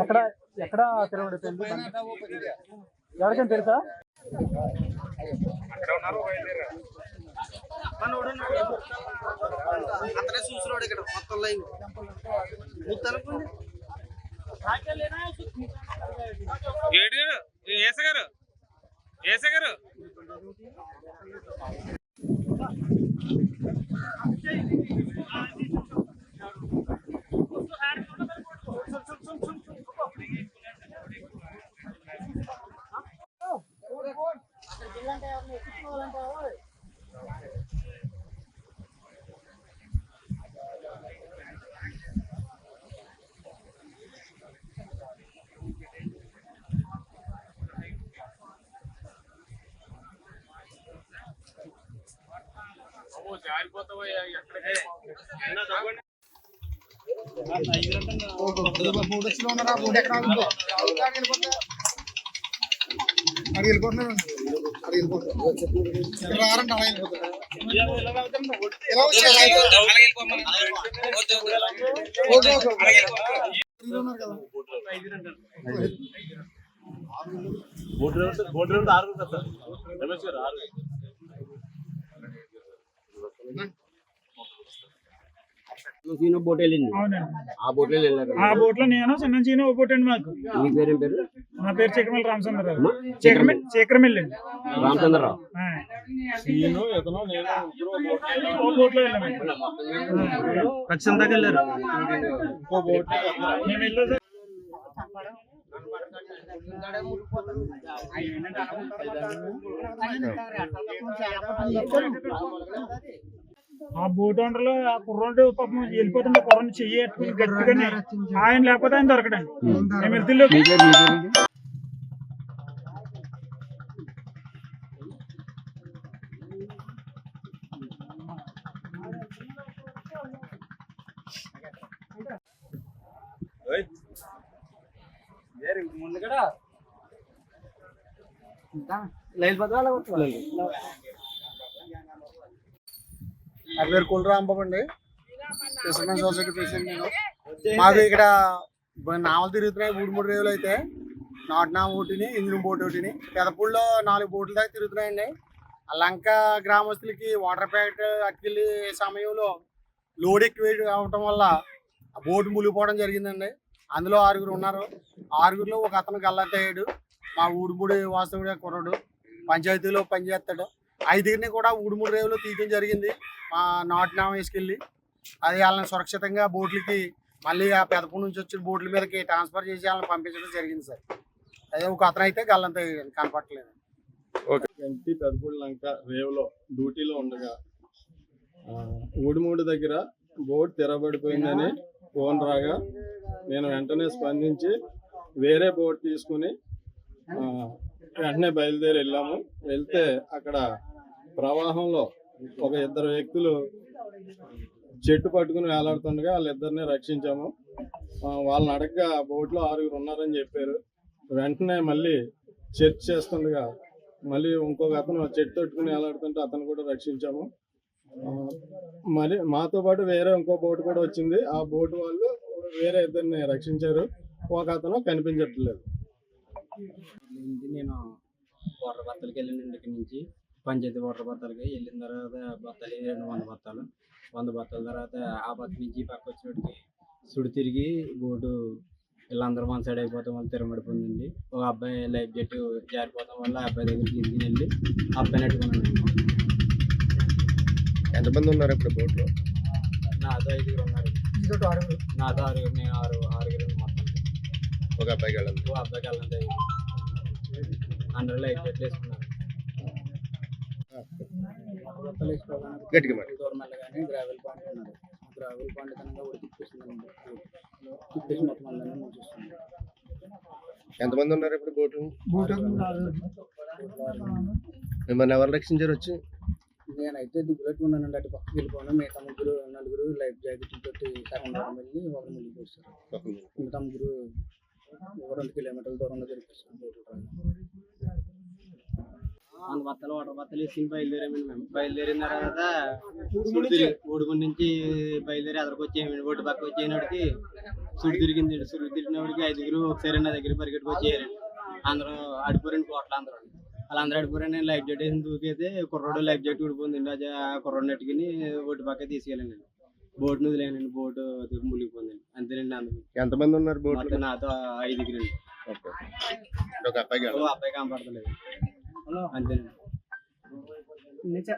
ఎక్కడ ఎక్కడ తిరగబడిపోయింది ఎవరికైనా తెలుసా? అందరే చూసినాడు ఇక్కడ మొత్తం లైవ్ ఏసగారు బోట్ వెళ్ళింది. ఆ బోట్ లో నేను చిన్న చీన ఓ బోట్ అండి. మాకు మీ పేరు ఏం పేరు? నా పేరు చక్రమల్లి రామచంద్రరావు. చక్రమల్లి రామచంద్రరావు. బోట్ లో వెళ్ళామండి. ఖచ్చితంగా వెళ్ళారు. మేము వెళ్ళారు. ఆ బోట్ ఓనర్లో ఆ కుర్రోడు పాపం వెళ్ళిపోతుండే కుర్రోని చెయ్యి ఎట్టుకుని గట్టిగానే ఆయన లేకపోతే ఆయన దొరకడండి. మేము వెళ్తుల్లోకి నా పేరు కులరాంబాబు అండి. ఫిషర్మెన్ సొసైటీ ప్రెసిడెంట్ నేను. మాకు ఇక్కడ నావలు తిరుగుతున్నాయి 3 రేవులు అయితే. నాటు నావ ఒకటిని, ఇంజిన్ బోట్ ఒకటిని, పెదపూడిలో 4 బోట్ల దాకా తిరుగుతున్నాయండి. ఆ లంక గ్రామస్తులకి వాటర్ ప్యాకెట్ అట్టుకెళ్ళి సమయంలో లోడ్ ఎక్కువ అవటం వల్ల ఆ బోటు మునిగిపోవడం జరిగిందండి. అందులో 6గురు ఉన్నారు. 6గురిలో ఒక అతను గల్లంతయ్యాడు. మా ఊడుమూడి వాస్తవుడే కుర్రాడు, పంచాయతీలో పనిచేస్తాడు. 5గురిని కూడా 3 రేవులు తీయడం జరిగింది. మా నాటు నావ వేసుకెళ్ళి అది వాళ్ళని సురక్షితంగా బోట్లకి మళ్ళీ ఆ పెదపూడి నుంచి వచ్చిన బోట్ల మీదకి ట్రాన్స్ఫర్ చేసి వాళ్ళని పంపించడం జరిగింది సార్. అదే ఒక అతను అయితే గల్లంతయ్యాడు, కనపట్టలేదు. ఎంటి పెదపూడి లంక రేవులో డ్యూటీలో ఉండగా ఊడిమూడి దగ్గర బోట్ తిరగబడిపోయిందని ఫోన్ రాగా నేను వెంటనే స్పందించి వేరే బోట్ తీసుకుని వెంటనే బయలుదేరి వెళ్ళాము. వెళ్తే అక్కడ ప్రవాహంలో ఒక 2 వ్యక్తులు చెట్టు పట్టుకుని వేలాడుతుండగా వాళ్ళిద్దరిని రక్షించాము. వాళ్ళని అడగగా బోట్లో 6గురు ఉన్నారని చెప్పారు. వెంటనే మళ్ళీ సెర్చ్ చేస్తుండగా మళ్ళీ ఇంకొక అతను చెట్టు పట్టుకుని వేలాడుతుంటే అతను కూడా రక్షించాము. మరి మాతో పాటు వేరే ఇంకో బోట్ కూడా వచ్చింది. ఆ బోట్ వాళ్ళు వేరే ఇద్దరిని రక్షించారు. ఒక అతను కనిపించట్లేదు. నేను వాటర్ బత్తాలకి వెళ్ళినండి. ఇక్కడి నుంచి పంచాయతీ వాటర్ బత్తాలకి వెళ్ళిన తర్వాత బత్తాలు 200 బత్తాలు 100 బత్తాల తర్వాత ఆ బత్త నుంచి పక్క వచ్చినట్టుకి సుడి తిరిగి బోటు వీళ్ళందరూ వన్ సైడ్ అయిపోతాం వల్ల తిరగబడిపోయిందండి. ఒక అబ్బాయి లైఫ్ జెట్ జారిపోవడం వల్ల ఆ అబ్బాయి దగ్గరికి తీసుకుని వెళ్ళి అబ్బాయిని పెట్టుకున్నాను. ఎంతమంది ఉన్నారు ఇప్పుడు బోట్లో? నాతో 5గురు ఉన్నారు. నాతో 6గురు, నేను 6గురు మొత్తం. ఒక అబ్బాయికి వెళ్ళండి. ఓ అబ్బాయికి వెళ్ళండి. అందరూ లైఫ్ జెట్లు వేసుకున్నారు. దూరం వెళ్ళగానే గ్రావెల్ పాయింట్ ఉన్నారు. గ్రావెల్ పాయింట్ కనుక కూడా తిప్పేసిందండి. తిప్పేసి మొత్తం అందరినీ ముంచేస్తుంది. ఎంతమంది ఉన్నారు ఇప్పుడు బోటు? మిమ్మల్ని ఎవరు రక్షించారు వచ్చి? నేనైతే దుబ్బులట్టు ఉన్నానండి. అటు పక్కకి వెళ్ళిపోయాను. మిగతా 4 లైఫ్ జాకెట్ తోటి సగం దూరం వెళ్ళి ఒకరు మునిగి వస్తారు. మిగతా 3 ఒక 2 కిలోమీటర్ల దూరంలో దొరికిస్తారు. వంద బత్తాలు వాటర్ బత్తాలు వేసి బయలుదేరామండి. మేము బయలుదేరిన తర్వాత ఊడుగుండి నుంచి బయలుదేరి అదరికి వచ్చేయమండి. ఒడ్డు పక్క వచ్చేనాడికి సుడి తిరిగింది. సుడి తిరిగినప్పటికి 5 ఒకసారి నా దగ్గర పరిగెట్టుకు వచ్చేయారండి. అందరూ అడిపోరండి కోట్ల అందరూ. వాళ్ళందరూ అడిపోరండి. నేను లైఫ్ జాకెట్ వేసి దూకైతే కుర్రోడు లైఫ్ జాకెట్ ఊడిపోయిందండి. అది ఆ కుర్రోడు నెట్టుకుని ఒడ్డు పక్క తీసుకెళ్ళండి. బోట్ వదిలేనండి. బోటు మునిగిపోయిందండి. అంతేనండి. అందుకు ఎంతమంది ఉన్నారు బోట్ మొత్తం నాతో 5 ఒక అబ్బాయి అబ్బాయి కనపడతలేదు. అంతేనండి.